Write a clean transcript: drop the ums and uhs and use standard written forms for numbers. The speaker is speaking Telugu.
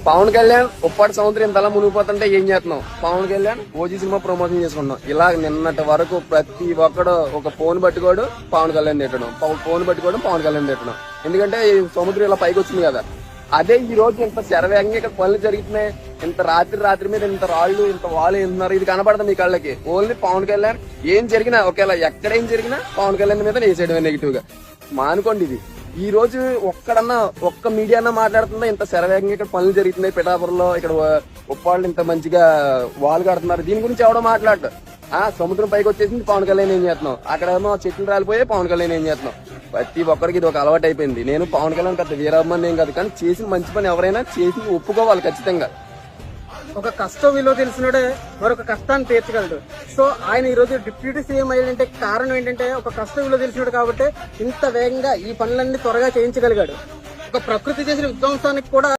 పవన్ కళ్యాణ్ ఉప్పాటి సముద్రం ఇంతలా మునిగిపోతుంటే ఏం చేస్తున్నాం? Pawan Kalyan OG cinema promotion చేసుకున్నాం. ఇలా నిన్నటి వరకు ప్రతి ఒక్కడు ఒక ఫోన్ పట్టుకోడు పవన్ కళ్యాణ్ తిట్టడం, ఫోన్ పట్టుకోవడం పవన్ కళ్యాణ్ తిట్టడం. ఎందుకంటే ఈ సముద్రం ఇలా పైకి వచ్చింది కదా. అదే ఈ రోజు ఇంత శరవేగంగా ఇక్కడ పనులు జరుగుతున్నాయి. ఇంత రాత్రి మీద ఇంత రాళ్లు ఇంత వాళ్ళు ఎంతున్నారు, ఇది కనపడదు మీ కళ్ళకి. ఓన్లీ పవన్ కళ్యాణ్ ఏం జరిగినా ఒకేలా ఎక్కడ ఏం జరిగినా పవన్ కళ్యాణ్ మీద వేసేయడమే నెగిటివ్ గా. మానుకోండి ఇది. ఈ రోజు ఒక్క మీడియా అన్నా మాట్లాడుతుందా? ఇంత శరవేగంగా ఇక్కడ పనులు జరుగుతున్నాయి పిఠాపురంలో, ఇక్కడ ఉప్పాళ్ళు ఇంత మంచిగా వాల్ కడుతున్నారు, దీని గురించి ఎవడో మాట్లాడు. సముద్రం పైకి వచ్చేసింది పవన్ కళ్యాణ్ ఏం చేస్తున్నాం, అక్కడేమో చెట్లు రాలిపోయాయి పవన్ కళ్యాణ్ ఏం చేస్తున్నాం. ప్రతి ఒక్కరికి ఇది ఒక అలవాటు అయిపోయింది. నేను పవన్ కళ్యాణ్ పెద్ద వీరాభిమాని ఏం కాదు, కానీ చేసిన మంచి పని ఎవరైనా చేసి ఒప్పుకోవాలి ఖచ్చితంగా. ఒక కష్టం విలువ తెలిసినోడే మరొక కష్టాన్ని తీర్చగలడు. సో ఆయన ఈ రోజు డిప్యూటీ సీఎం అయ్యాడంటే కారణం ఏంటంటే ఒక కష్టం విలువ తెలిసినాడు కాబట్టి ఇంత వేగంగా ఈ పనులన్నీ త్వరగా చేయించగలిగాడు. ఒక ప్రకృతి చేసిన విధ్వంసానికి కూడా